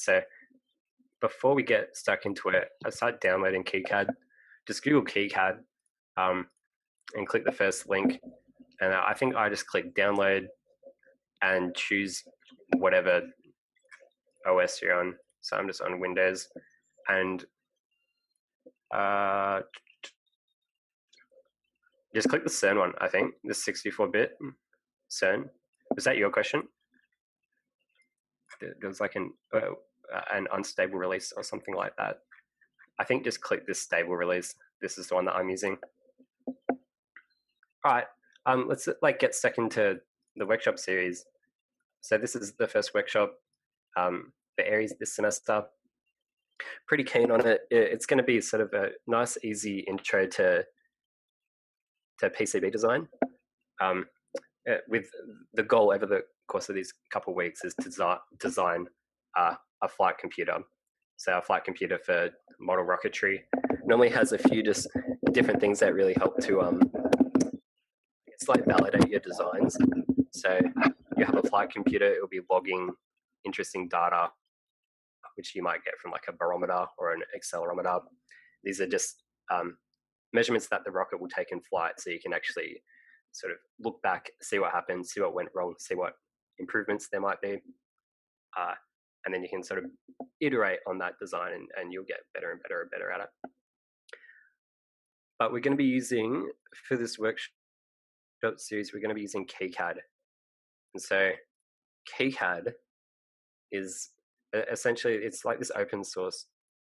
So before we get stuck into it, I started downloading KiCad. Just Google KiCad and click the first link. And I think I just click download and choose whatever OS you're on. So I'm just on Windows. And just click the CERN one, I think, the 64-bit CERN. Was that your question? There was like an unstable release or something like that. I think just click this stable release. This is the one that I'm using. All right, let's get stuck into the workshop series. So this is the first workshop for Aries this semester. Pretty keen on it. It's going to be sort of a nice, easy intro to PCB design. With the goal over the course of these couple of weeks is to design a flight computer. So a flight computer for model rocketry normally has a few just different things that really help to validate your designs. So you have a flight computer, it will be logging interesting data, which you might get from like a barometer or an accelerometer. These are just measurements that the rocket will take in flight, so you can actually sort of look back, see what happened, see what went wrong, see what improvements there might be. And then you can sort of iterate on that design and you'll get better and better and better at it. But we're going to be using, for this workshop series, we're going to be using KiCad. And so KiCad is essentially, it's like this open source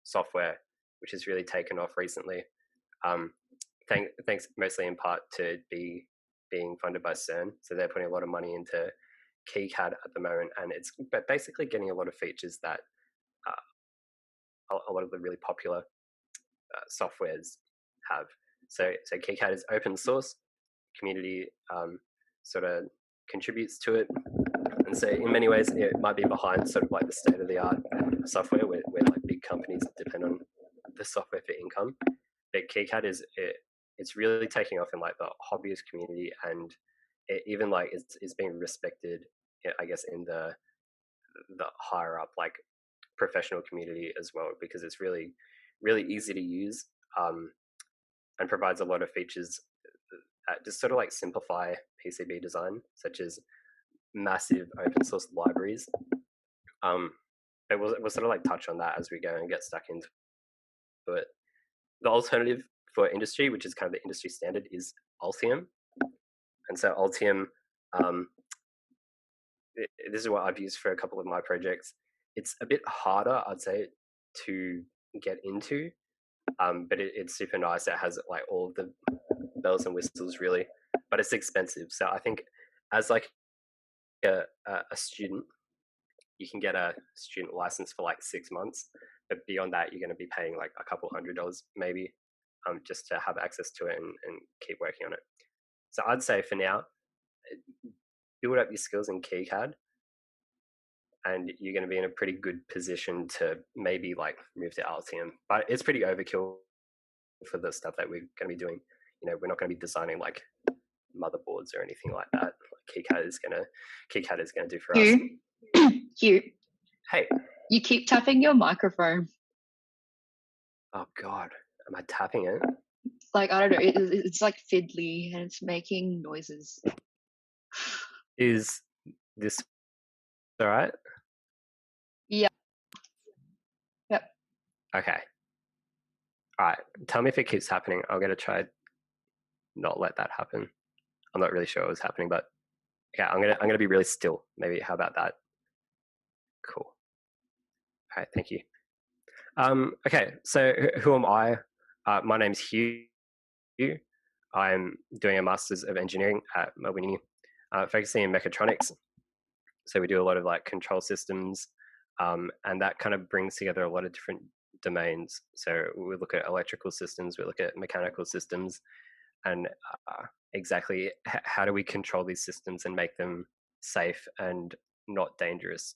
software, which has really taken off recently. Thanks mostly in part to being funded by CERN. So they're putting a lot of money into KiCad at the moment, and it's basically getting a lot of features that a lot of the really popular softwares have. So KiCad is open source, community sort of contributes to it, and so in many ways it might be behind sort of like the state of the art software where like big companies depend on the software for income. But KiCad it's really taking off in like the hobbyist community, and it even like it's being respected, I guess, in the higher up like professional community as well, because it's really easy to use and provides a lot of features that just sort of like simplify PCB design, such as massive open source libraries. But we'll sort of like touch on that as we go and get stuck into it. The alternative for industry, which is kind of the industry standard, is Altium. And so Altium, this is what I've used for a couple of my projects. It's a bit harder, I'd say, to get into, but it's super nice. It has like all of the bells and whistles, really, but it's expensive. So I think as like a student, you can get a student license for like 6 months, but beyond that, you're going to be paying like a couple $100 maybe, just to have access to it and keep working on it. So I'd say for now, build up your skills in KiCad, and you're going to be in a pretty good position to maybe like move to Altium. But it's pretty overkill for the stuff that we're going to be doing. You know, we're not going to be designing like motherboards or anything like that. KiCad is going to do for us. Hugh. Hey. You keep tapping your microphone. Oh God, am I tapping it? Like, I don't know, it's like fiddly and it's making noises. Is this all right? Yeah. Yep. Okay. All right. Tell me if it keeps happening. I'm going to try not let that happen. I'm not really sure what was happening, but okay, I'm going to be really still. Maybe, how about that? Cool. All right, thank you. Okay, so who am I? My name's Hugh. I'm doing a Masters of Engineering at Melbourne Uni, focusing in mechatronics. So we do a lot of like control systems, and that kind of brings together a lot of different domains. So we look at electrical systems, we look at mechanical systems, and exactly how do we control these systems and make them safe and not dangerous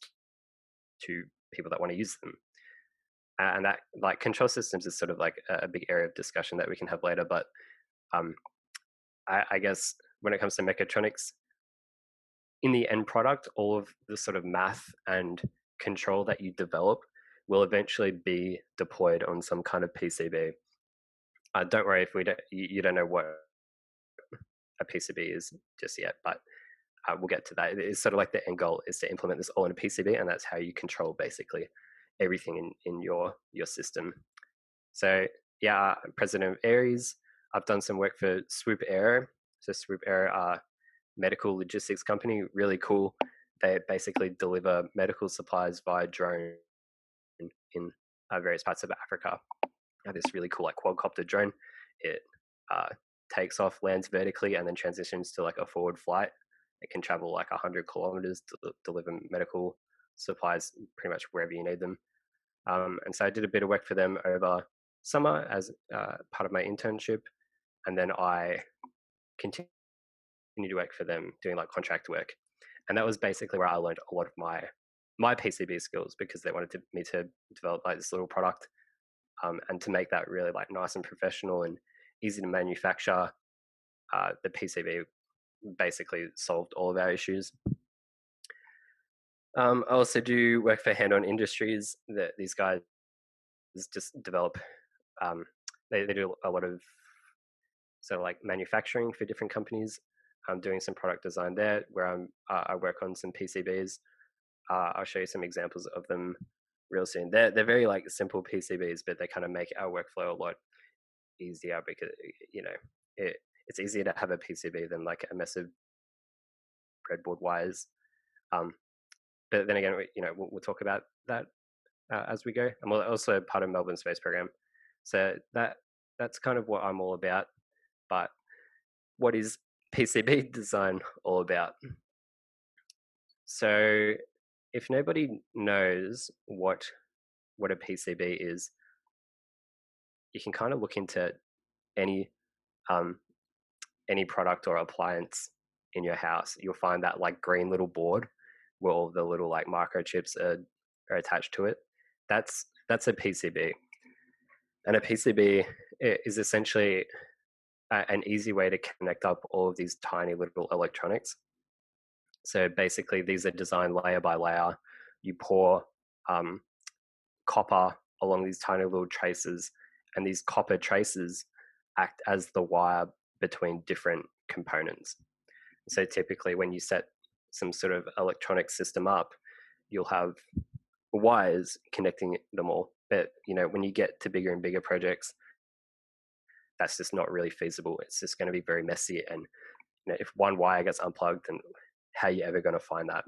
to people that want to use them. And that, like, control systems is sort of like a big area of discussion that we can have later. But I guess when it comes to mechatronics, in the end product, all of the sort of math and control that you develop will eventually be deployed on some kind of PCB. Don't worry if you don't know what a PCB is just yet, but we'll get to that. It's sort of like the end goal is to implement this all in a PCB, and that's how you control basically everything in your system. So yeah, I'm president of Aries. I've done some work for Swoop Aero. So Swoop Aero are medical logistics company, really cool. They basically deliver medical supplies via drone in various parts of Africa. This really cool like quadcopter drone. It takes off, lands vertically, and then transitions to like a forward flight. It can travel like 100 kilometers to deliver medical supplies pretty much wherever you need them. And so I did a bit of work for them over summer as part of my internship, and then I continued to work for them doing like contract work. And that was basically where I learned a lot of my PCB skills, because they wanted me to develop like this little product, and to make that really like nice and professional and easy to manufacture. The PCB basically solved all of our issues. I also do work for Hand-On Industries. That these guys just develop. They do a lot of sort of like manufacturing for different companies. I'm doing some product design there, where I work on some PCBs. I'll show you some examples of them real soon. They're very like simple PCBs, but they kind of make our workflow a lot easier, because it's easier to have a PCB than like a mess of breadboard wires. But then again, we'll talk about that as we go. I'm also part of Melbourne Space Program, so that's kind of what I'm all about. But what is PCB design all about? So if nobody knows what a PCB is, you can kind of look into any product or appliance in your house. You'll find that like green little board where all the little like microchips are attached to it. That's a PCB. And a PCB is essentially an easy way to connect up all of these tiny little electronics. So basically, these are designed layer by layer. You pour copper along these tiny little traces, and these copper traces act as the wire between different components. So typically, when you set some sort of electronic system up, you'll have wires connecting them all. But when you get to bigger and bigger projects, that's just not really feasible. It's just going to be very messy, and if one wire gets unplugged, then how are you ever going to find that?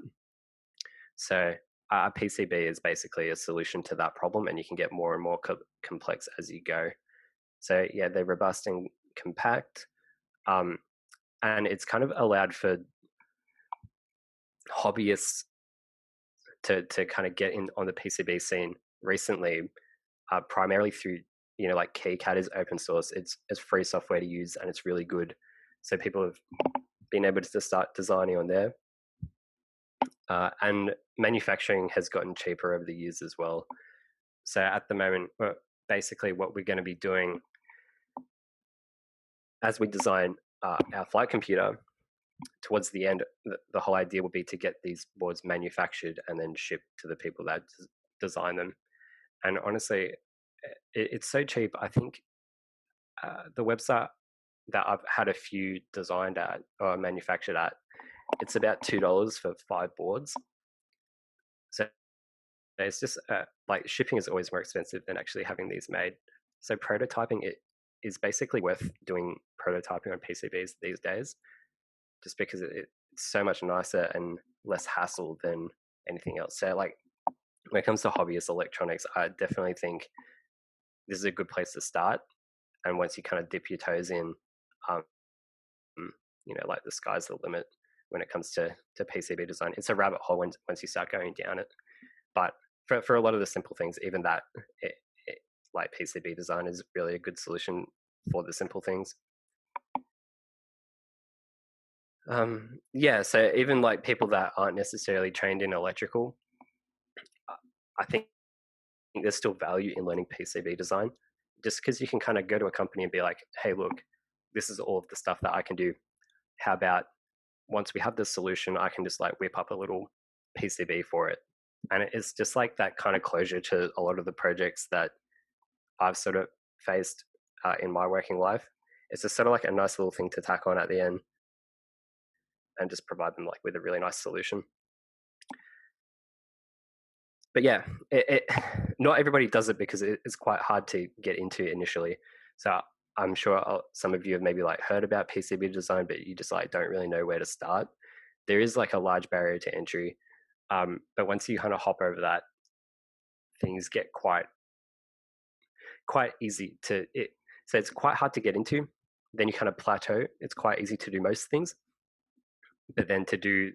So a PCB is basically a solution to that problem, and you can get more and more complex as you go. So yeah, they're robust and compact, and it's kind of allowed for hobbyists to kind of get in on the PCB scene recently, primarily through like KiCad is open source. It's free software to use, and it's really good. So people have been able to start designing on there. And manufacturing has gotten cheaper over the years as well. So at the moment, basically what we're going to be doing as we design our flight computer, towards the end, the whole idea will be to get these boards manufactured and then shipped to the people that design them. And honestly, it's so cheap. I think the website that I've had a few designed at or manufactured at, it's about $2 for 5 boards. So it's just like shipping is always more expensive than actually having these made. So prototyping it is basically worth doing prototyping on PCBs these days, just because it's so much nicer and less hassle than anything else. So like when it comes to hobbyist electronics, I definitely think this is a good place to start. And once you kind of dip your toes in, like the sky's the limit when it comes to PCB design. It's a rabbit hole once you start going down it. But for a lot of the simple things, even that, like PCB design is really a good solution for the simple things. So even like people that aren't necessarily trained in electrical, I think there's still value in learning PCB design, just because you can kind of go to a company and be like, hey, look, this is all of the stuff that I can do. How about once we have this solution, I can just like whip up a little PCB for it. And it's just like that kind of closure to a lot of the projects that I've sort of faced in my working life. It's just sort of like a nice little thing to tack on at the end and just provide them like with a really nice solution. But yeah, not everybody does it because it's quite hard to get into initially. So I'm sure some of you have maybe like heard about PCB design, but you just like don't really know where to start. There is like a large barrier to entry, but once you kind of hop over that, things get quite easy to it. So it's quite hard to get into. Then you kind of plateau. It's quite easy to do most things, but then to do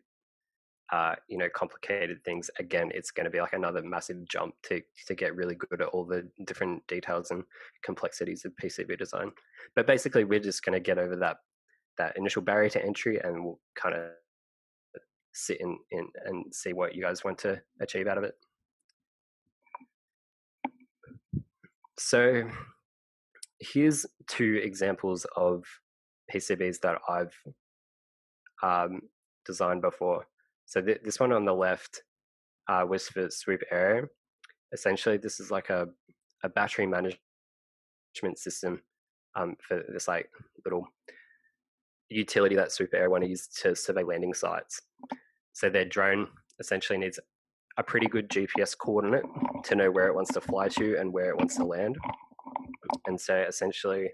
complicated things again, it's going to be like another massive jump to get really good at all the different details and complexities of PCB design. But basically, we're just going to get over that initial barrier to entry, and we'll kind of sit in and see what you guys want to achieve out of it. So here's 2 examples of PCBs that I've designed before. So this one on the left was for Swoop Aero. Essentially, this is like a battery management system for this like little utility that Swoop Aero want to use to survey landing sites. So their drone essentially needs a pretty good GPS coordinate to know where it wants to fly to and where it wants to land. And so essentially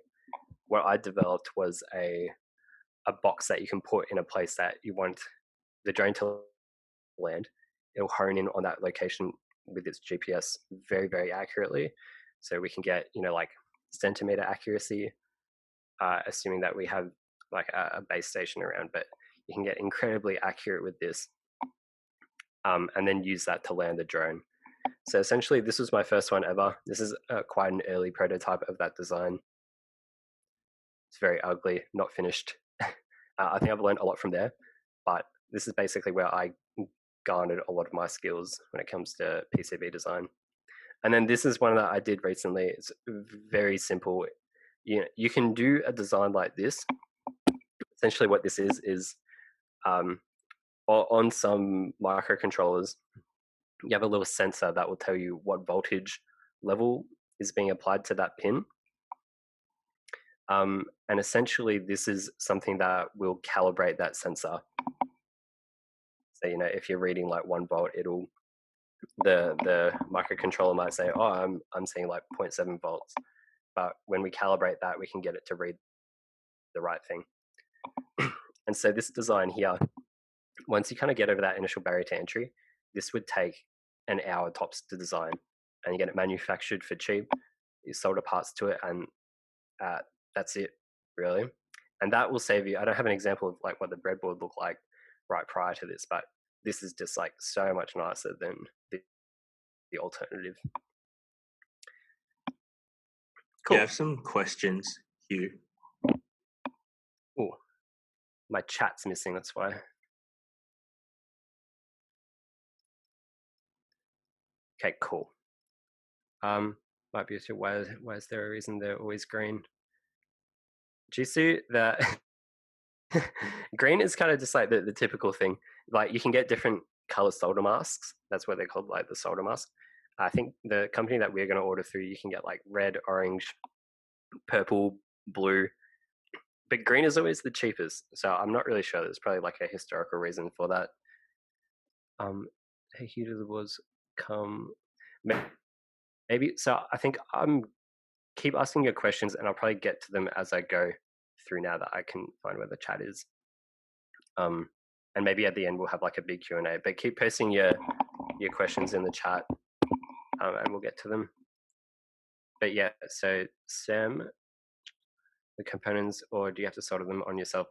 what I developed was a box that you can put in a place that you want the drone to land. It'll hone in on that location with its GPS very, very accurately. So we can get, like centimeter accuracy, assuming that we have like a base station around, but you can get incredibly accurate with this, and then use that to land the drone. So essentially, this was my first one ever. This is quite an early prototype of that design. It's very ugly, not finished. I think I've learned a lot from there, but this is basically where I garnered a lot of my skills when it comes to PCB design. And then this is one that I did recently. It's very simple. You can do a design like this. Essentially what this is on some microcontrollers, you have a little sensor that will tell you what voltage level is being applied to that pin. And essentially this is something that will calibrate that sensor. So, if you're reading like 1 volt, the microcontroller might say, oh, I'm seeing like 0.7 volts. But when we calibrate that, we can get it to read the right thing. And so this design here, once you kind of get over that initial barrier to entry, this would take an hour tops to design, and you get it manufactured for cheap. You solder parts to it, and that's it, really. And that will save you. I don't have an example of like what the breadboard looked like right prior to this, but this is just like so much nicer than the alternative. Cool. Yeah, I have some questions, Hugh. Oh, my chat's missing, that's why. Okay, cool. Might be why is there a reason they're always green? Do you see that? Green is kind of just like the typical thing. Like you can get different color solder masks. That's what they're called, like the solder mask. I think the company that we're going to order through, you can get like red, orange, purple, blue. But green is always the cheapest. So I'm not really sure. There's probably like a historical reason for that. Hey, Hugh, do the boards come? Maybe. So I think I'm keep asking your questions, and I'll probably get to them as I go through now that I can find where the chat is. And maybe at the end we'll have like a big Q&A. But keep posting your questions in the chat, and we'll get to them. But yeah, so Sam, the components, or do you have to solder them on yourself?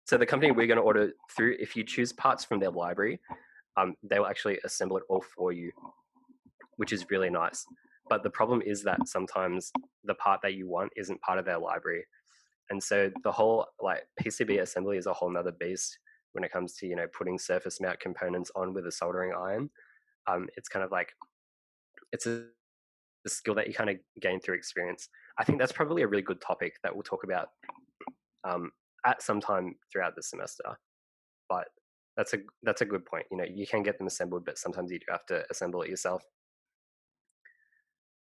So the company we're going to order through, if you choose parts from their library, they will actually assemble it all for you, which is really nice. But the problem is that sometimes the part that you want isn't part of their library. And so the whole like PCB assembly is a whole nother beast when it comes to, putting surface mount components on with a soldering iron. It's kind of like, it's a skill that you kind of gain through experience. I think that's probably a really good topic that we'll talk about at some time throughout the semester. But that's a good point. You know, you can get them assembled, but sometimes you do have to assemble it yourself.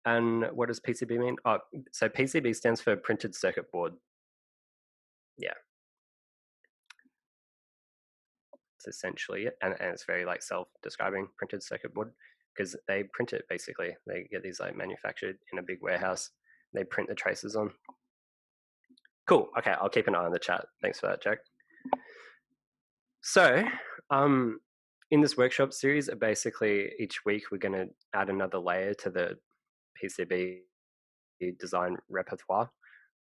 And what does PCB mean? Oh, so PCB stands for printed circuit board. Yeah. It's essentially it. And it's very like self-describing, printed circuit board, because they print it basically. They get these like manufactured in a big warehouse. They print the traces on. Cool. Okay, I'll keep an eye on the chat. Thanks for that, Jack. So, in this workshop series, basically each week we're going to add another layer to the PCB design repertoire.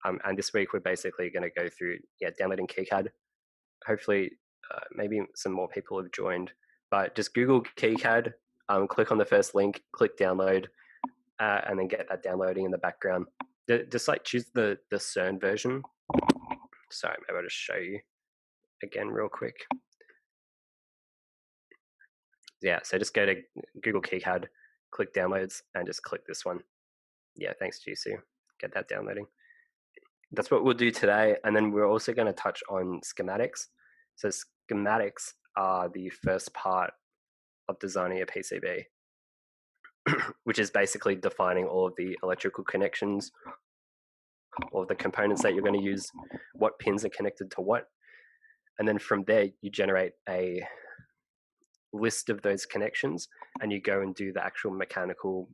And this week we're basically going to go through, downloading KiCad. Hopefully, maybe some more people have joined, but just Google KiCad, click on the first link, click download, and then get that downloading in the background. Just like choose the CERN version. Sorry, maybe I'll just show you again real quick. Yeah, so just go to Google KiCad, click downloads, and just click this one. Yeah, thanks, Jisoo. Get that downloading. That's what we'll do today. And then we're also going to touch on schematics. So schematics are the first part of designing a PCB, which is basically defining all of the electrical connections, all of the components that you're going to use, what pins are connected to what. And then from there, you generate a list of those connections and you go and do the actual mechanical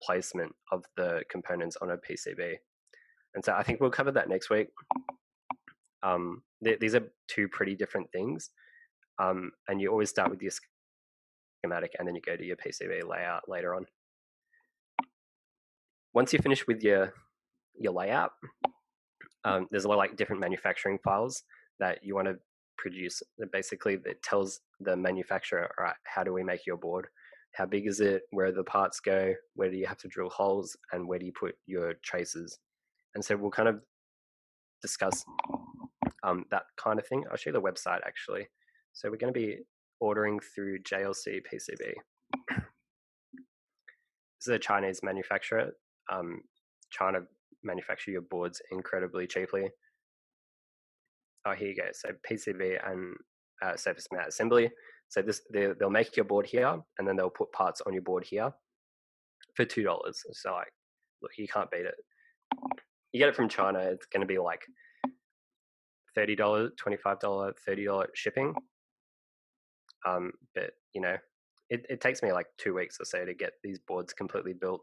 placement of the components on a PCB. And so I think we'll cover that next week. These are two pretty different things. And you always start with your schematic and then you go to your PCB layout later on. Once you finish with your layout, there's a lot of like different manufacturing files that you want to produce. Basically, it tells the manufacturer, all right, how do we make your board? How big is it? Where do the parts go? Where do you have to drill holes? And where do you put your traces? And so we'll kind of discuss that kind of thing. I'll show you the website actually. So we're going to be ordering through JLC PCB. This is a Chinese manufacturer. China manufacture your boards incredibly cheaply. Oh, here you go. So PCB and surface mount assembly. So they'll make your board here, and then they'll put parts on your board here for $2. So like, look, you can't beat it. You get it from China, it's going to be like $30, $25, $30 shipping. But you know, it takes me like 2 weeks or so to get these boards completely built.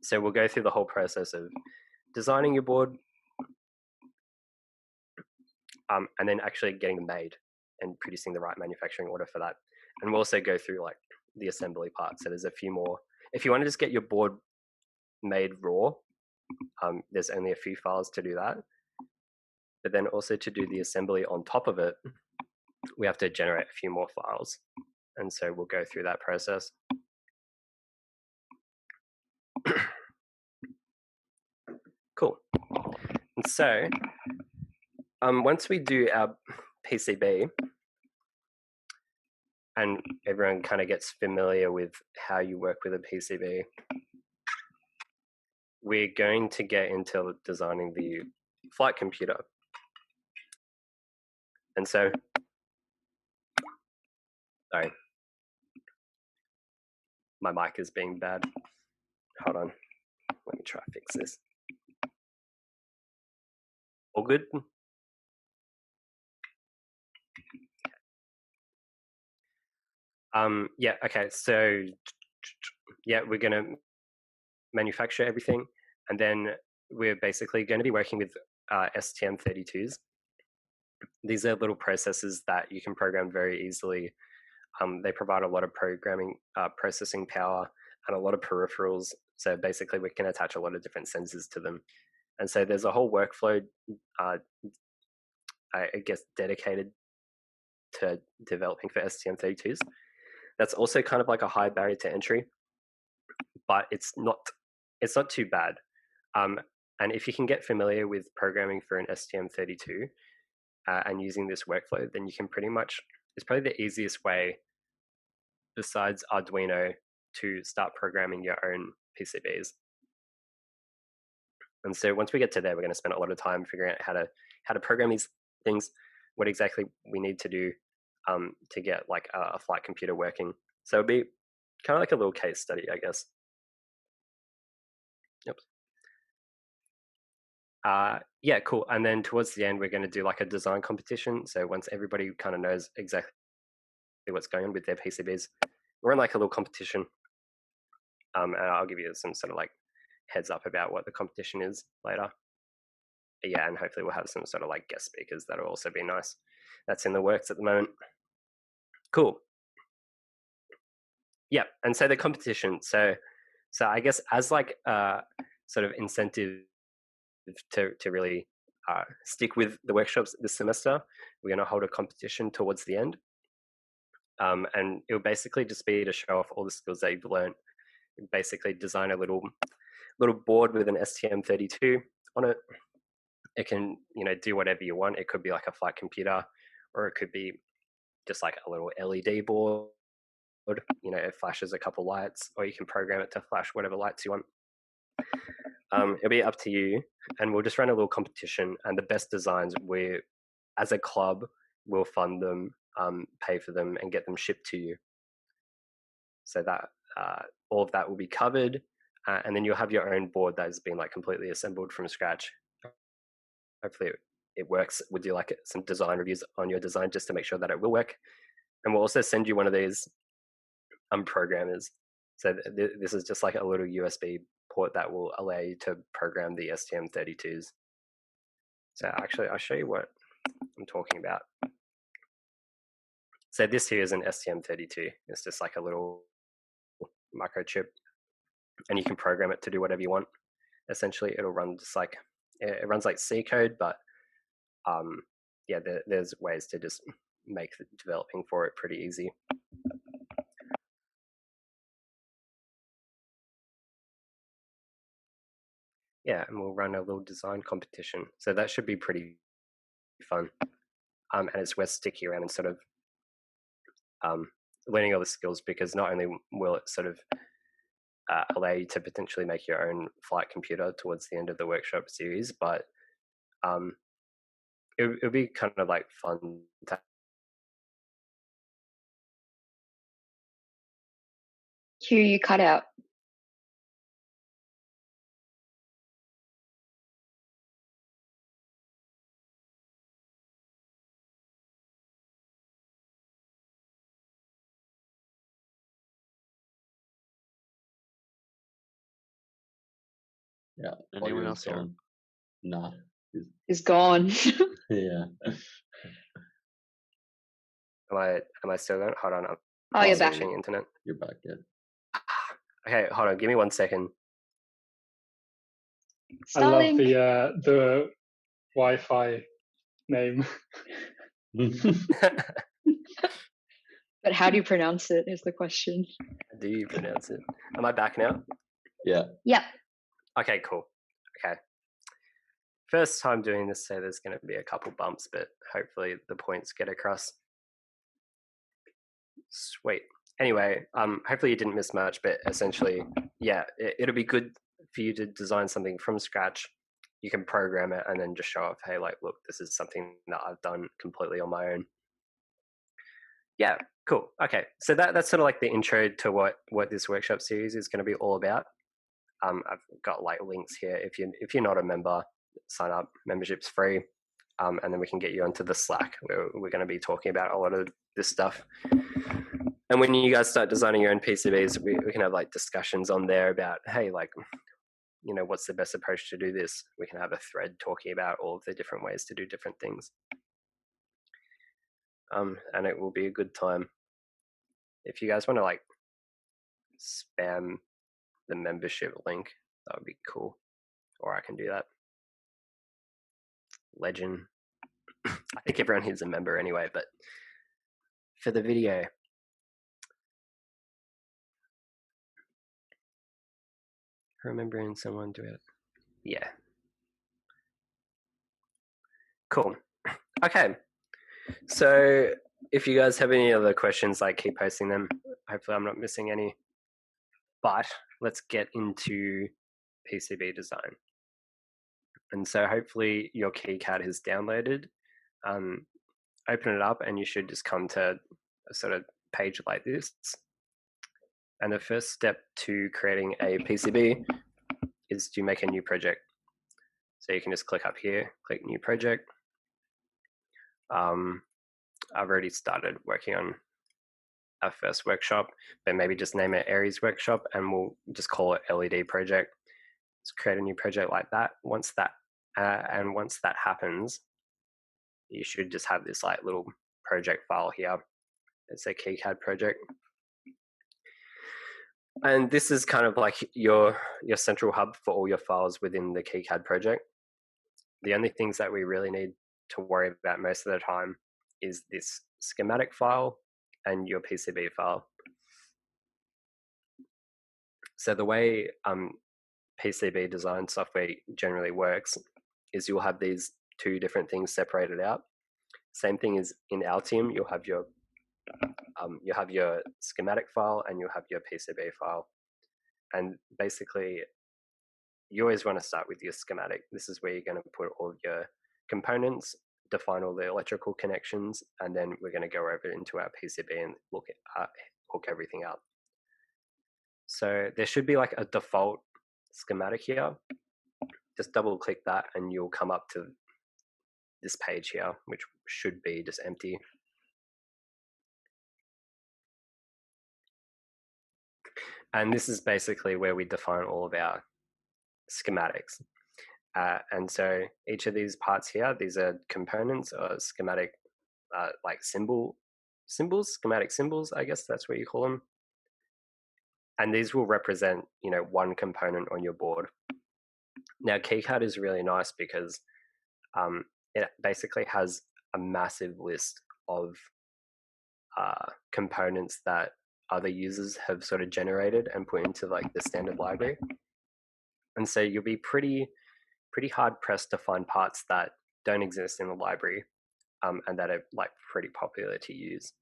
So we'll go through the whole process of designing your board, and then actually getting them made and producing the right manufacturing order for that. And we'll also go through like the assembly part. So there's a few more. If you want to just get your board made raw, there's only a few files to do that. But then also to do the assembly on top of it, we have to generate a few more files. And so we'll go through that process. Cool. And so once we do our PCB and everyone kind of gets familiar with how you work with a PCB, we're going to get into designing the flight computer. And so, sorry, my mic is being bad. Hold on, let me try to fix this. All good? Yeah, okay, so yeah, we're gonna manufacture everything, and then we're basically going to be working with STM32s. These are little processors that you can program very easily. They provide a lot of programming, processing power, and a lot of peripherals. So basically we can attach a lot of different sensors to them. And so there's a whole workflow, I guess, dedicated to developing for STM32s. That's also kind of like a high barrier to entry, but it's not too bad. And if you can get familiar with programming for an STM32 and using this workflow, then you can pretty much, it's probably the easiest way besides Arduino to start programming your own PCBs. And so once we get to there, we're going to spend a lot of time figuring out how to program these things, what exactly we need to do, to get like a flight computer working. So it'll be kind of like a little case study, I guess. Yep. Yeah, cool. And then towards the end, we're going to do like a design competition. So once everybody kind of knows exactly what's going on with their PCBs, we're in like a little competition. And I'll give you some sort of like heads up about what the competition is later. But yeah, and hopefully we'll have some sort of like guest speakers. That'll also be nice. That's in the works at the moment. Cool. Yeah, and so the competition. So I guess as like sort of incentive to really stick with the workshops this semester, we're going to hold a competition towards the end. And it'll basically just be to show off all the skills that you've learned. Basically design a little board with an STM32 on it. It can, do whatever you want. It could be like a flight computer, or it could be just like a little LED board. It flashes a couple lights, or you can program it to flash whatever lights you want. It'll be up to you, and we'll just run a little competition, and the best designs, we as a club will fund them, pay for them, and get them shipped to you. So that all of that will be covered, and then you'll have your own board that has been like completely assembled from scratch. Hopefully it works. We'll do like some design reviews on your design just to make sure that it will work, and we'll also send you one of these programmers. So this is just like a little USB port that will allow you to program the STM32s. So actually, I'll show you what I'm talking about. So this here is an STM32. It's just like a little microchip, and you can program it to do whatever you want. Essentially, it'll run just like, it runs like C code, but yeah, there's ways to just make the developing for it pretty easy. Yeah, and we'll run a little design competition. So that should be pretty fun. And it's worth sticking around and sort of learning all the skills, because not only will it sort of allow you to potentially make your own flight computer towards the end of the workshop series, but it'll be kind of like fun to Hugh, you cut out. Yeah. Anyone else here? Nah. Is gone. Yeah. Am I still going? Hold on. Oh, you're back. Switching internet. You're back, yeah. Okay, hold on. Give me 1 second. I love Starlink. the Wi-Fi name. But how do you pronounce it is the question. Do you pronounce it? Am I back now? Yeah. Yeah. Okay, cool. Okay. First time doing this, so there's going to be a couple bumps, but hopefully the points get across. Sweet. Anyway, hopefully you didn't miss much, but essentially, yeah, it'll be good for you to design something from scratch. You can program it and then just show off, hey, like, look, this is something that I've done completely on my own. Yeah, cool. Okay, so that's sort of like the intro to what this workshop series is going to be all about. I've got like links here. If you're not a member, sign up. Membership's free, and then we can get you onto the Slack where we're going to be talking about a lot of this stuff. And when you guys start designing your own PCBs, we can have like discussions on there about, hey, like, what's the best approach to do this? We can have a thread talking about all of the different ways to do different things. And it will be a good time. If you guys want to like spam the membership link, that would be cool. Or I can do that. Legend. I think everyone here's a member anyway, but for the video. Remembering someone do it. Yeah. Cool. Okay. So if you guys have any other questions, like keep posting them. Hopefully I'm not missing any. But let's get into PCB design. And so hopefully your KiCad is downloaded. open it up and you should just come to a sort of page like this. And the first step to creating a PCB is to make a new project. So you can just click up here, click new project. I've already started working on our first workshop, but maybe just name it Aries Workshop and we'll just call it LED project. Let's create a new project like that. Once that happens, you should just have this like little project file here. It's a KiCad project. And this is kind of like your central hub for all your files within the KiCad project. The only things that we really need to worry about most of the time is this schematic file and your PCB file. So the way PCB design software generally works is you'll have these two different things separated out. Same thing is in Altium, you'll have your schematic file and you'll have your PCB file. And basically, you always want to start with your schematic. This is where you're going to put all of your components, define all the electrical connections, and then we're going to go over into our PCB and hook everything up. So there should be like a default schematic here. Just double click that and you'll come up to this page here, which should be just empty. And this is basically where we define all of our schematics. And so each of these parts here, these are components or schematic, like schematic symbols, I guess that's what you call them. And these will represent, one component on your board. Now, KiCad is really nice because it basically has a massive list of components that other users have sort of generated and put into like the standard library. And so you'll be pretty hard pressed to find parts that don't exist in the library and that are like pretty popular to use.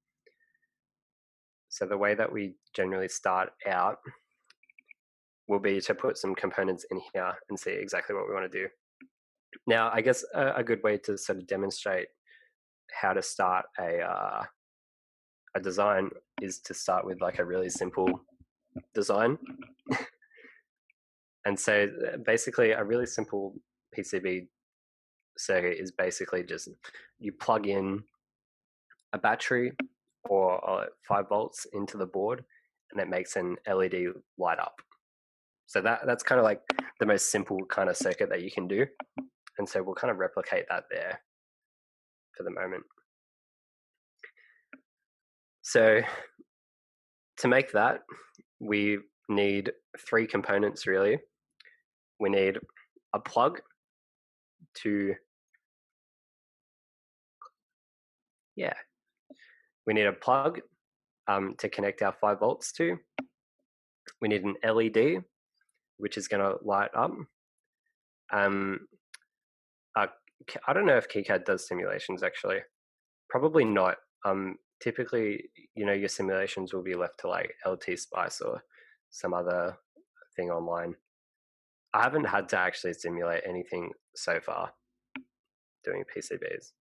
So the way that we generally start out will be to put some components in here and see exactly what we want to do. Now, I guess a good way to sort of demonstrate how to start a design is to start with like a really simple design. And so basically a really simple PCB circuit is basically just you plug in a battery or 5 volts into the board and it makes an LED light up. So that's kind of like the most simple kind of circuit that you can do. And so we'll kind of replicate that there for the moment. So to make that, we need 3 components really. We need a plug we need a plug to connect our 5 volts to. We need an LED, which is going to light up. I don't know if KiCad does simulations actually. Probably not. Typically, your simulations will be left to like LT Spice or some other thing online. I haven't had to actually simulate anything so far doing PCBs.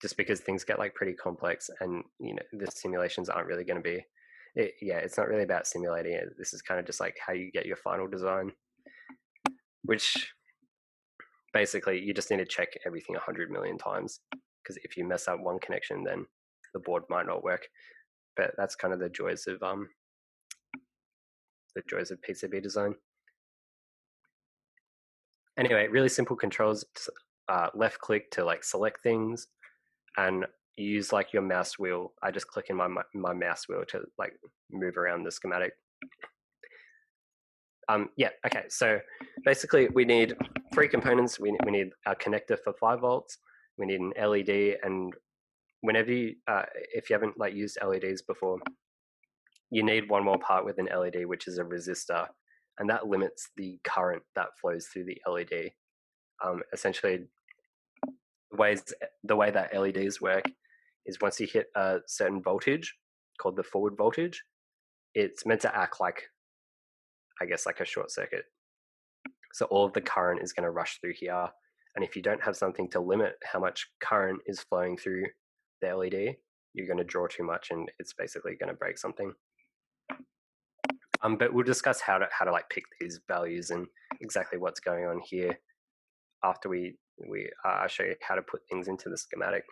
Just because things get like pretty complex and the simulations aren't really going to be it's not really about simulating it. This is kind of just like how you get your final design, which basically you just need to check everything 100 million times, because if you mess up one connection then the board might not work. But that's kind of the joys of PCB design. Anyway, really simple controls. Left click to like select things, and you use like your mouse wheel. I just click in my mouse wheel to like move around the schematic. Okay, so basically we need 3 components. We need a connector for 5 volts. We need an LED, and whenever you, if you haven't like used LEDs before, you need one more part with an LED, which is a resistor, and that limits the current that flows through the LED. Essentially, the way that LEDs work is once you hit a certain voltage called the forward voltage, it's meant to act like, I guess, like a short circuit. So all of the current is going to rush through here And if you don't have something to limit how much current is flowing through the LED, you're going to draw too much and it's basically going to break something. But we'll discuss how to like pick these values and exactly what's going on here after we show you how to put things into the schematic.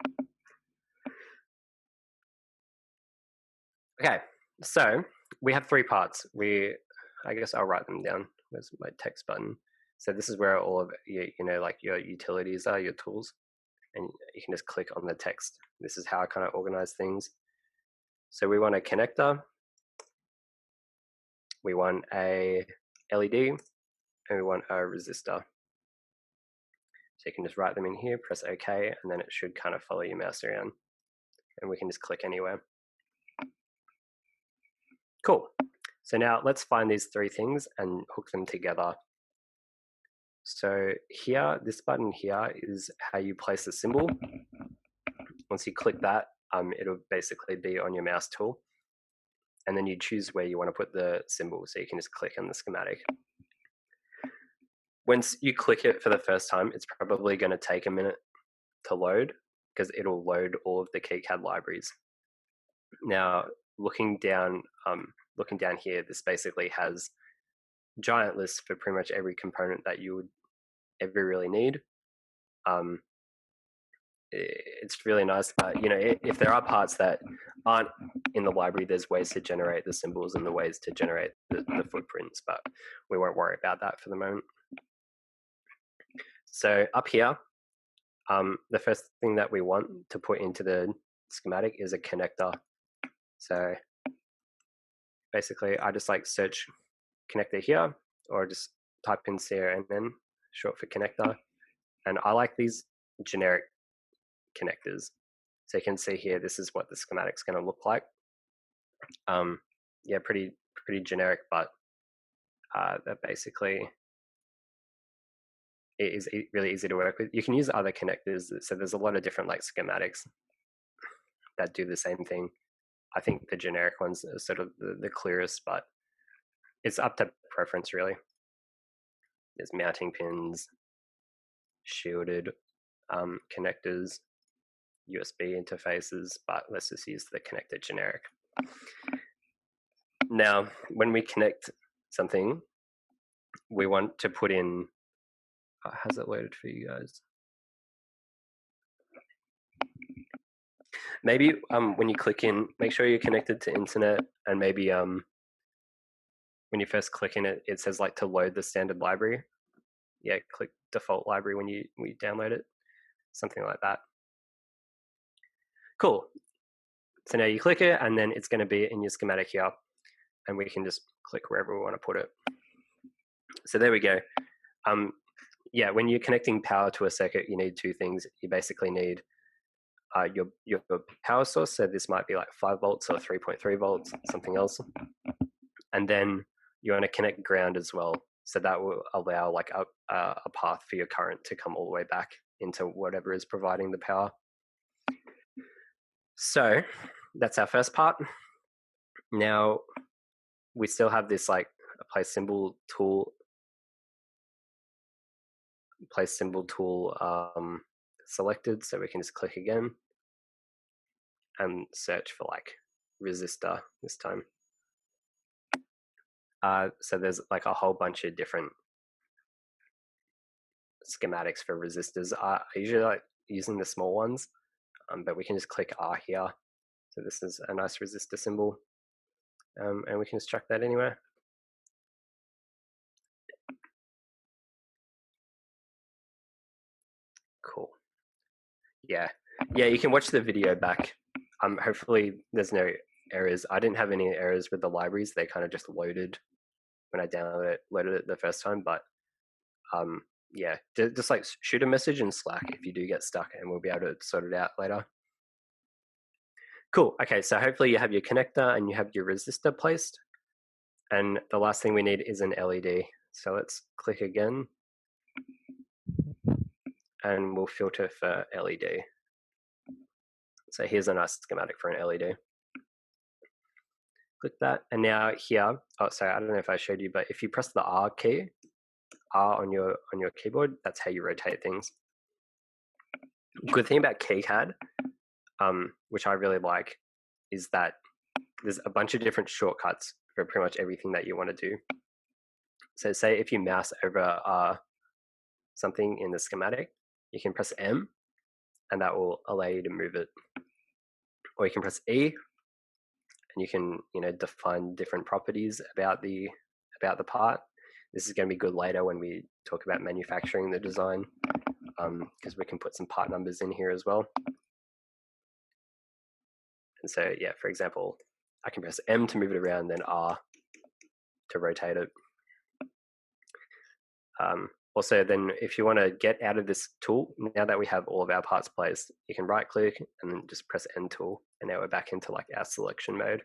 Okay, so we have 3 parts. I guess I'll write them down. Where's my text button? So this is where all of your, like your utilities are, your tools, and you can just click on the text. This is how I kind of organize things. So we want a connector, we want a LED, and we want a resistor. So you can just write them in here, press OK, and then it should kind of follow your mouse around, and we can just click anywhere. Cool. So now let's find these 3 things and hook them together. So here, this button here is how you place the symbol. Once you click that, it'll basically be on your mouse tool. And then you choose where you want to put the symbol. So you can just click on the schematic. Once you click it for the first time, it's probably going to take a minute to load because it'll load all of the KiCad libraries. Now, looking down here, this basically has giant lists for pretty much every component that you would ever really need. It's really nice, but you know, if there are parts that aren't in the library, there's ways to generate the symbols and the ways to generate the footprints, but we won't worry about that for the moment. So up here, the first thing that we want to put into the schematic is a connector. So basically I just like search connector here, or just type in CRNN, short for connector. And I like these generic connectors. So you can see here, this is what the schematic's going to look like. Yeah, pretty generic, but that basically it is really easy to work with. You can use other connectors. So there's a lot of different like schematics that do the same thing. I think the generic ones are sort of the clearest, but it's up to preference really. There's mounting pins, shielded connectors, USB interfaces, but let's just use the connector generic. Now, when we connect something, we want to put in, how's it loaded for you guys? Maybe when you click in, make sure you're connected to internet, and maybe when you first click in it, it says like to load the standard library. Yeah, click default library when you download it, something like that. Cool. So now you click it, and then it's going to be in your schematic here, and we can just click wherever we want to put it. So there we go. Yeah, when you're connecting power to a circuit, you need 2 things. You basically need your power source. So this might be like 5 volts or 3.3 volts, something else. And then you want to connect ground as well. So that will allow like a path for your current to come all the way back into whatever is providing the power. So that's our first part. Now we still have this like place symbol tool selected, so we can just click again and search for like resistor this time. So there's like a whole bunch of different schematics for resistors. I usually like using the small ones, but we can just click R here. So this is a nice resistor symbol, and we can just chuck that anywhere. Cool. Yeah, you can watch the video back. Hopefully there's no errors. I didn't have any errors with the libraries. They kind of just loaded when I loaded it the first time, but yeah, just like shoot a message in Slack if you do get stuck, and we'll be able to sort it out later. Cool. Okay, so hopefully you have your connector and you have your resistor placed, and the last thing we need is an LED. So let's click again, and we'll filter for LED. So here's a nice schematic for an LED. Click that, and now here, oh sorry, I don't know if I showed you, but if you press the R key, R on your keyboard, that's how you rotate things. good thing about KiCad, which I really like, is that there's a bunch of different shortcuts for pretty much everything that you want to do. So say if you mouse over something in the schematic, you can press M, and that will allow you to move it. Or you can press E, and you can define different properties about the part. This is going to be good later when we talk about manufacturing the design, because we can put some part numbers in here as well. And so, yeah, for example, I can press M to move it around, then R to rotate it. Also, then if you want to get out of this tool, now that we have all of our parts placed, you can right click and then just press N tool, and now we're back into like our selection mode.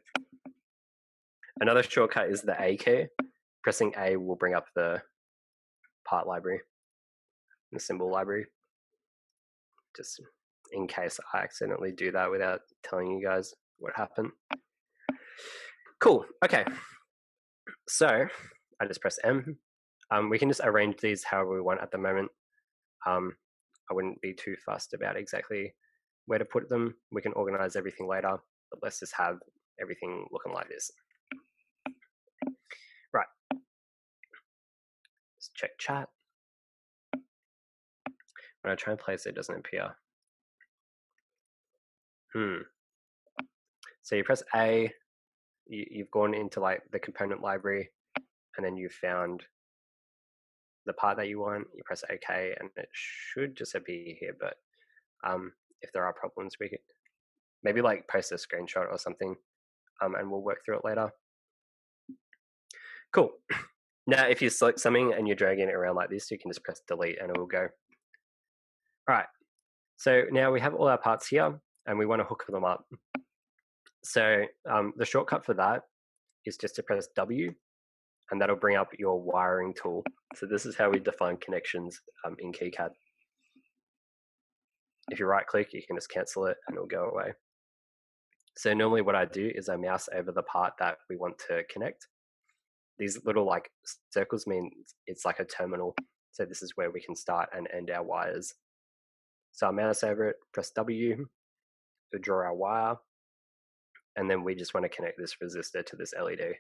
Another shortcut is the A key. Pressing A will bring up the part library, the symbol library, just in case I accidentally do that without telling you guys what happened. Cool, okay. So I just press M. We can just arrange these however we want at the moment. I wouldn't be too fussed about exactly where to put them. We can organize everything later, but let's just have everything looking like this. Right. Let's check chat. When I try and place it, it doesn't appear. So you press A, you've gone into like the component library, and then you've found the part that you want. You press OK, and it should just appear here. But if there are problems, we could maybe like post a screenshot or something, and we'll work through it later. Cool. Now, if you select something and you're dragging it around like this, you can just press delete and it will go. All right. So now we have all our parts here, and we want to hook them up. So the shortcut for that is just to press W, and that'll bring up your wiring tool. So this is how we define connections in KiCad. If you right click, you can just cancel it and it'll go away. So normally what I do is I mouse over the part that we want to connect. These little like circles mean it's like a terminal. So this is where we can start and end our wires. So I mouse over it, press W to draw our wire, and then we just want to connect this resistor to this LED.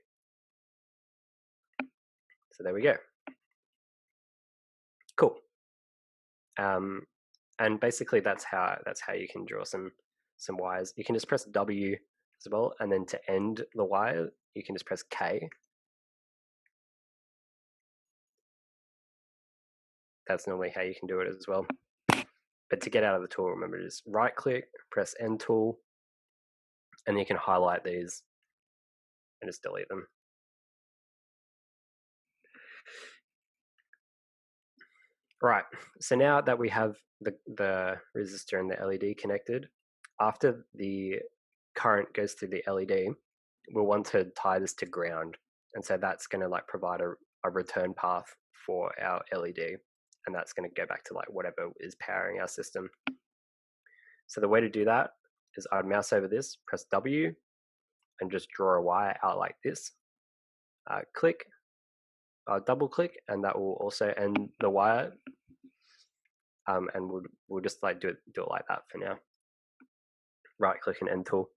So there we go. Cool. And basically that's how you can draw some wires. You can just press W as well, and then to end the wire, you can just press K. That's normally how you can do it as well. But to get out of the tool, remember to just right click, press N tool, and you can highlight these and just delete them. Right, so now that we have the resistor and the LED connected, after the current goes through the LED, we'll want to tie this to ground. And so that's going to like provide a return path for our LED. And that's going to go back to like whatever is powering our system. So the way to do that is I'd mouse over this, press W, and just draw a wire out like this. Click, double click, and that will also end the wire. And we'll just like do it like that for now. Right click and end tool.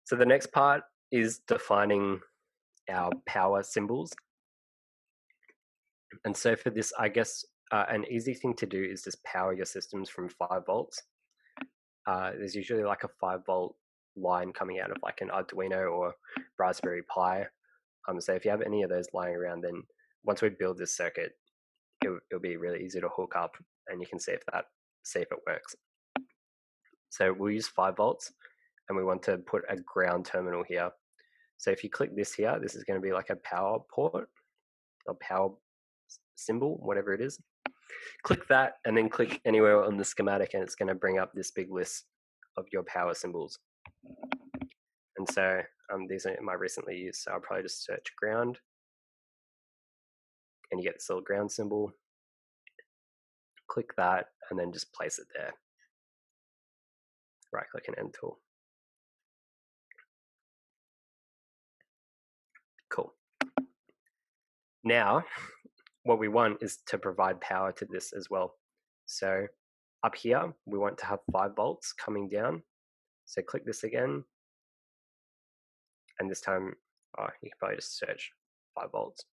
So the next part is defining our power symbols. And so for this, I guess an easy thing to do is just power your systems from 5 volts. There's usually like a 5-volt line coming out of like an Arduino or Raspberry Pi. So if you have any of those lying around, then once we build this circuit, it'll be really easy to hook up, and you can see if it works. So we'll use 5 volts, and we want to put a ground terminal here. So if you click this here, this is going to be like a power port, a power symbol, whatever it is. Click that, and then click anywhere on the schematic, and it's going to bring up this big list of your power symbols. And so these are my recently used, so I'll probably just search ground, and you get this little ground symbol. Click that, and then just place it there. Right click and end tool. Cool. Now, what we want is to provide power to this as well. So up here, we want to have 5 volts coming down. So click this again. And this time, you can probably just search 5 volts.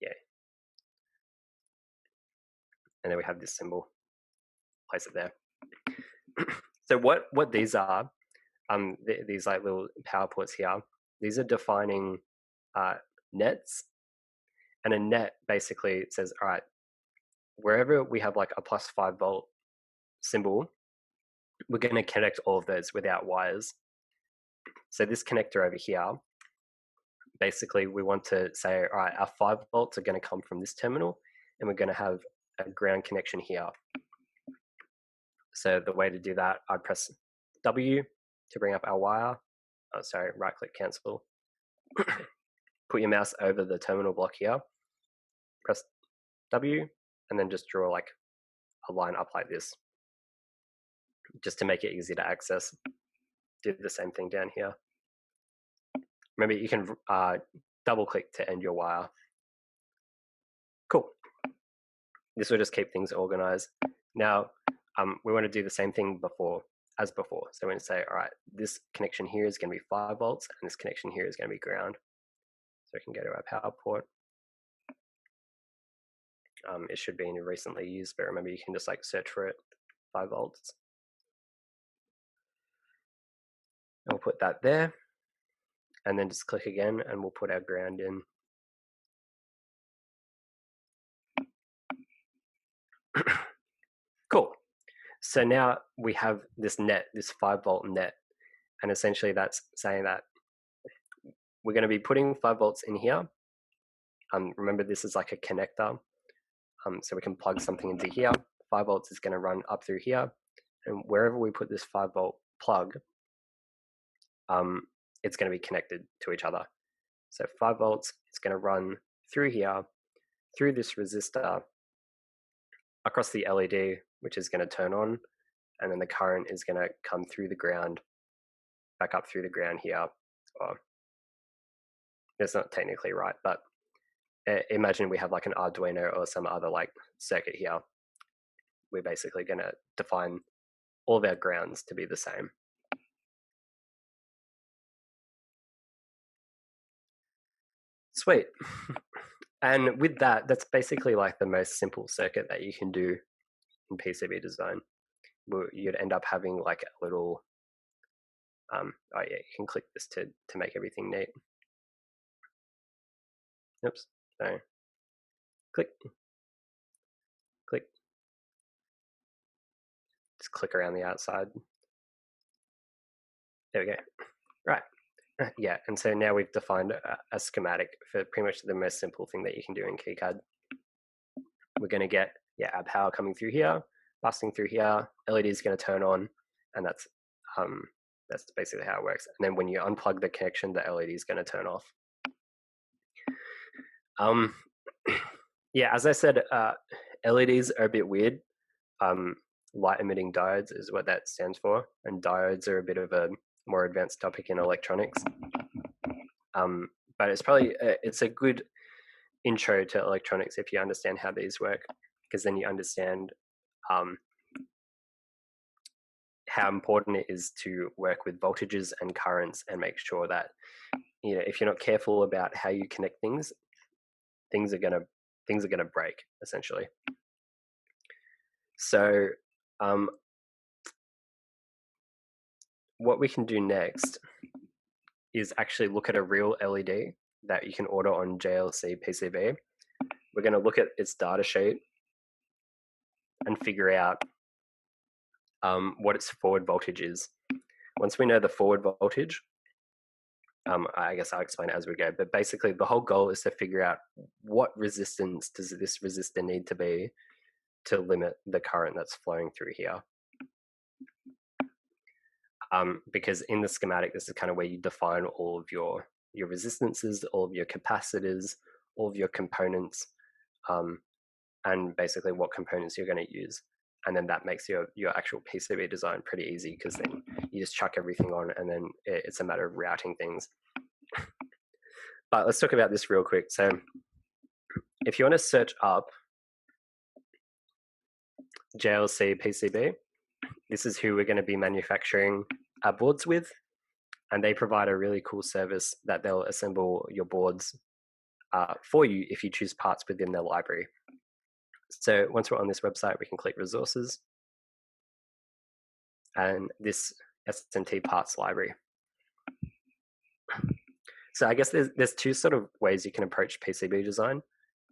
Yeah. And then we have this symbol, place it there. So what these are, these like little power ports here, these are defining nets. And a net basically says, all right, wherever we have like a +5 volt symbol, we're going to connect all of those without wires. So this connector over here, basically we want to say, all right, our 5 volts are going to come from this terminal, and we're going to have a ground connection here. So the way to do that, I'd press W to bring up our wire. Oh, sorry, right click, cancel. Put your mouse over the terminal block here, press W, and then just draw like a line up like this, just to make it easy to access. Do the same thing down here. Remember, you can double click to end your wire. Cool. This will just keep things organized. Now, we want to do the same thing as before. So we're going to say, all right, this connection here is going to be 5 volts, and this connection here is going to be ground. So we can go to our power port. It should be in recently used, but remember, you can just like search for it, 5 volts. And we'll put that there, and then just click again, and we'll put our ground in. Cool. So now we have this net, this 5 volt net, and essentially that's saying that we're going to be putting 5 volts in here. Remember, this is like a connector, so we can plug something into here. 5 volts is going to run up through here, and wherever we put this 5 volt plug, it's going to be connected to each other. So 5 volts is going to run through here, through this resistor, across the LED, which is going to turn on, and then the current is going to come through the ground, back up through the ground here. It's not technically right, but imagine we have like an Arduino or some other like circuit here. We're basically going to define all of our grounds to be the same. Sweet. And with that, that's basically like the most simple circuit that you can do in PCB design. You'd end up having like a little, oh yeah, you can click this to make everything neat. Oops, sorry. Click, click. Just click around the outside. There we go. Right. Yeah, and so now we've defined a schematic for pretty much the most simple thing that you can do in KiCad. We're going to get our power coming through here, busting through here, LED is going to turn on, and that's basically how it works. And then when you unplug the connection, the LED is going to turn off. Yeah, as I said, LEDs are a bit weird. Light emitting diodes is what that stands for, and diodes are a bit of a more advanced topic in electronics. But it's probably it's a good intro to electronics if you understand how these work, because then you understand how important it is to work with voltages and currents and make sure that, you know, if you're not careful about how you connect things, things are gonna break essentially. So what we can do next is actually look at a real LED that you can order on JLC PCB. We're going to look at its data sheet and figure out what its forward voltage is. Once we know the forward voltage, I guess I'll explain it as we go, but basically the whole goal is to figure out what resistance does this resistor need to be to limit the current that's flowing through here. Because in the schematic, this is kind of where you define all of your resistances, all of your capacitors, all of your components, and basically what components you're going to use. And then that makes your actual PCB design pretty easy, because then you just chuck everything on, and then it's a matter of routing things. But let's talk about this real quick. So if you want to search up JLC PCB. This is who we're going to be manufacturing our boards with, and they provide a really cool service that they'll assemble your boards for you if you choose parts within their library. So once we're on this website, we can click resources and this S&T parts library. So I guess there's two sort of ways you can approach PCB design.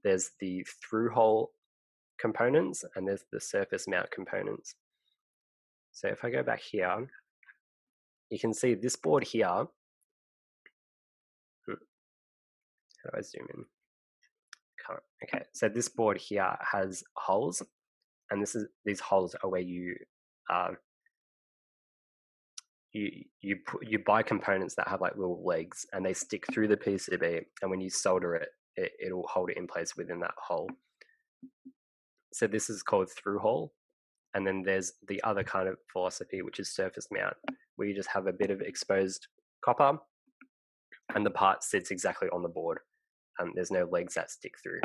There's the through-hole components and there's the surface mount components. So if I go back here, you can see this board here. How do I zoom in? Can't. Okay, so this board here has holes, and these holes are where you buy components that have like little legs, and they stick through the PCB, and when you solder it, it'll hold it in place within that hole. So this is called through hole, and then there's the other kind of philosophy, which is surface mount, where you just have a bit of exposed copper, and the part sits exactly on the board. There's no legs that stick through.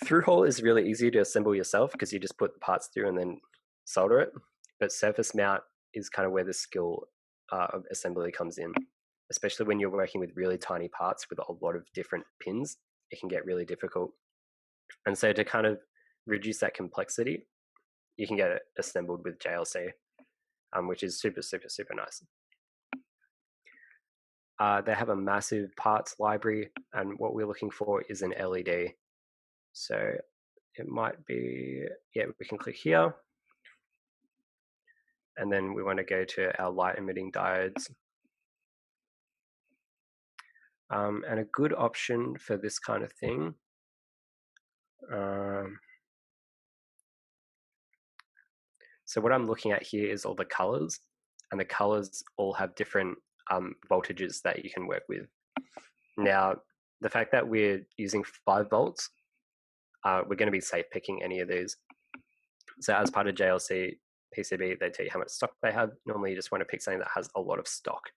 Through hole is really easy to assemble yourself because you just put the parts through and then solder it. But surface mount is kind of where the skill of assembly comes in, especially when you're working with really tiny parts with a lot of different pins. It can get really difficult. And so to kind of reduce that complexity, you can get it assembled with JLC, which is super, super, super nice. They have a massive parts library, and what we're looking for is an LED. So it might be, yeah, we can click here. And then we want to go to our light emitting diodes. And a good option for this kind of thing. So what I'm looking at here is all the colors, and the colors all have different voltages that you can work with. Now, the fact that we're using 5 volts, we're going to be safe picking any of these. So as part of JLC PCB, they tell you how much stock they have. Normally you just want to pick something that has a lot of stock,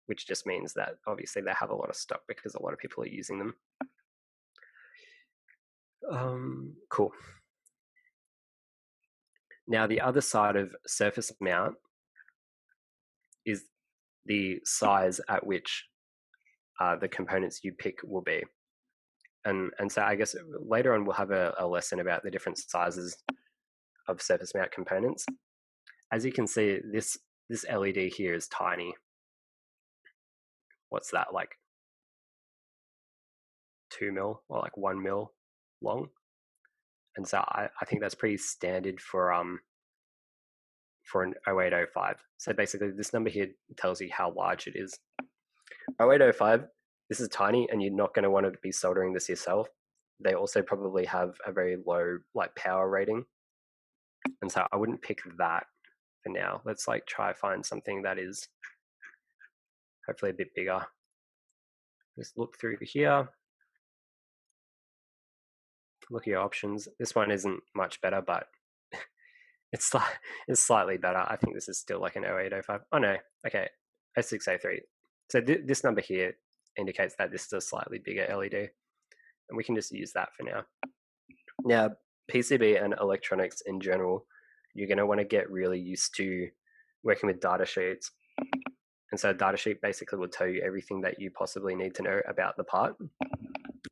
which just means that obviously they have a lot of stock because a lot of people are using them. Cool. Now the other side of surface mount is the size at which the components you pick will be. And so I guess later on we'll have a lesson about the different sizes of surface mount components. As you can see, this LED here is tiny. What's that, like 2 mil or like 1 mil long? And so I think that's pretty standard for an 0805. So basically this number here tells you how large it is. 0805, this is tiny and you're not going to want to be soldering this yourself. They also probably have a very low like power rating. And so I wouldn't pick that for now. Let's like try find something that is hopefully a bit bigger. Just look through here. Look at your options. This one isn't much better, but it's slightly better. I think this is still like an 0805. Oh no, okay, 0603. So this number here indicates that this is a slightly bigger LED, and we can just use that for now. Now, PCB and electronics in general, you're going to want to get really used to working with data sheets. And so a data sheet basically will tell you everything that you possibly need to know about the part.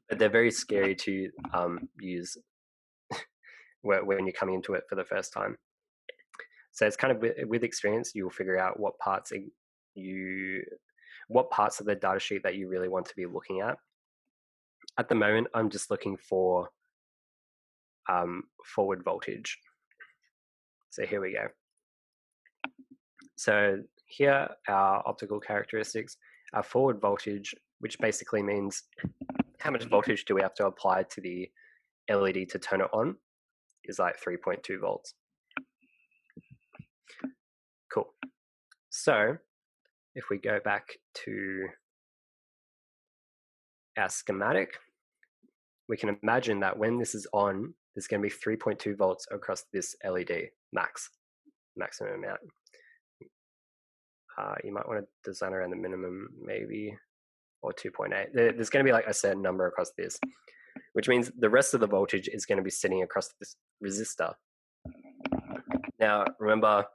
But they're very scary to use when you're coming into it for the first time. So it's kind of with experience, you'll figure out what parts of the data sheet that you really want to be looking at. At the moment, I'm just looking for forward voltage. So here we go. So here are optical characteristics. Our forward voltage, which basically means how much voltage do we have to apply to the LED to turn it on, is like 3.2 volts. Cool. So if we go back to our schematic, we can imagine that when this is on, there's going to be 3.2 volts across this LED maximum amount. You might want to design around the minimum maybe, or 2.8. There's going to be like a certain number across this, which means the rest of the voltage is going to be sitting across this resistor. Now, remember,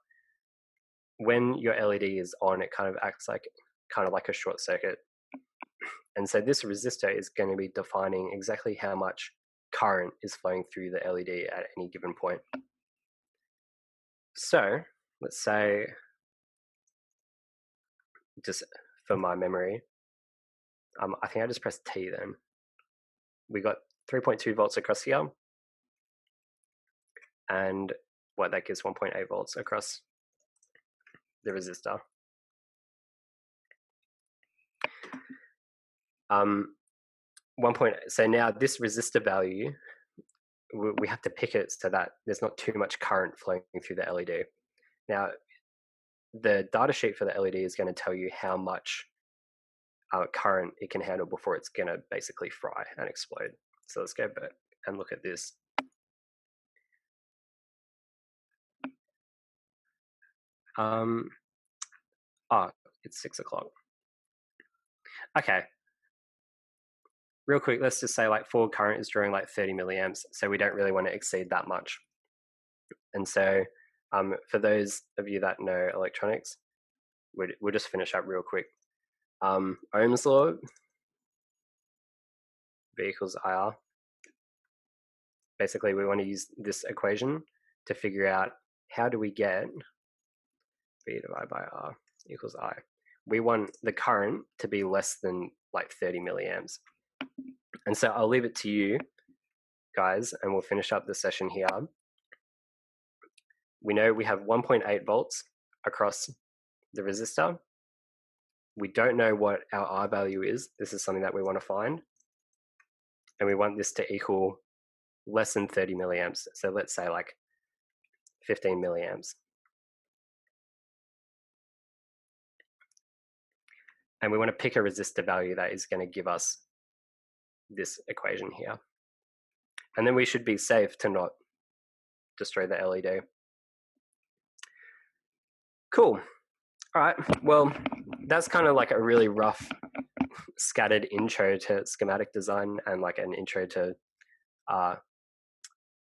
when your LED is on, it kind of acts like a short circuit. And so this resistor is going to be defining exactly how much current is flowing through the LED at any given point. So let's say, just for my memory, I think I just pressed T then. We got 3.2 volts across here. And what that gives 1.8 volts across the resistor. So now this resistor value, we have to pick it so that there's not too much current flowing through the LED. Now, the data sheet for the LED is going to tell you how much current it can handle before it's going to basically fry and explode. So let's go back and look at this. It's 6 o'clock. Okay. Real quick, let's just say like forward current is drawing like 30 milliamps, so we don't really want to exceed that much. And so for those of you that know electronics, we'll just finish up real quick. Ohm's law, V equals IR. Basically, we want to use this equation to figure out how do we get V divided by R equals I. We want the current to be less than like 30 milliamps. And so I'll leave it to you guys, and we'll finish up the session here. We know we have 1.8 volts across the resistor. We don't know what our R value is. This is something that we want to find. And we want this to equal less than 30 milliamps. So let's say like 15 milliamps. And we want to pick a resistor value that is going to give us this equation here. And then we should be safe to not destroy the LED. Cool. All right. Well, that's kind of like a really rough, scattered intro to schematic design and like an intro to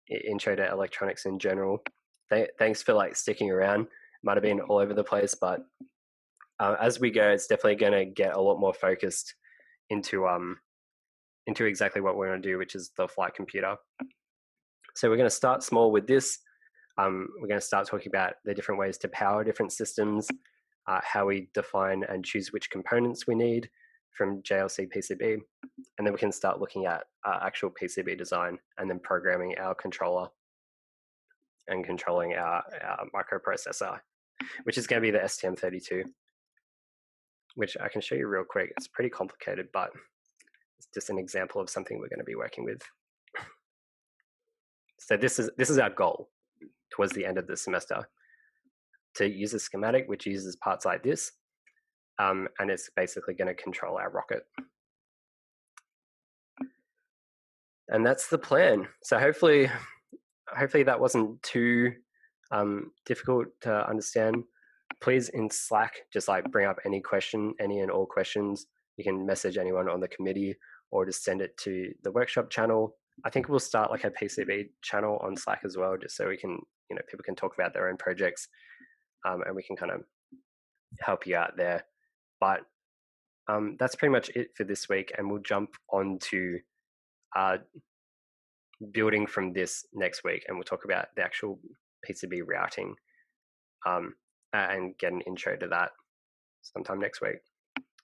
electronics in general. Thanks for like sticking around. Might have been all over the place, but as we go, it's definitely going to get a lot more focused into exactly what we're going to do, which is the flight computer. So we're going to start small with this. We're going to start talking about the different ways to power different systems, how we define and choose which components we need from JLC PCB, and then we can start looking at actual PCB design and then programming our controller and controlling our microprocessor, which is going to be the STM32, which I can show you real quick. It's pretty complicated, but it's just an example of something we're going to be working with. So this is our goal towards the end of the semester, to use a schematic which uses parts like this, and it's basically going to control our rocket. And that's the plan. So hopefully that wasn't too difficult to understand. Please, in Slack, just like bring up any question, any and all questions. You can message anyone on the committee or just send it to the workshop channel. I think we'll start like a PCB channel on Slack as well, just so we can, people can talk about their own projects, and we can kind of help you out there. But that's pretty much it for this week, and we'll jump on to building from this next week, and we'll talk about the actual PCB routing and get an intro to that sometime next week.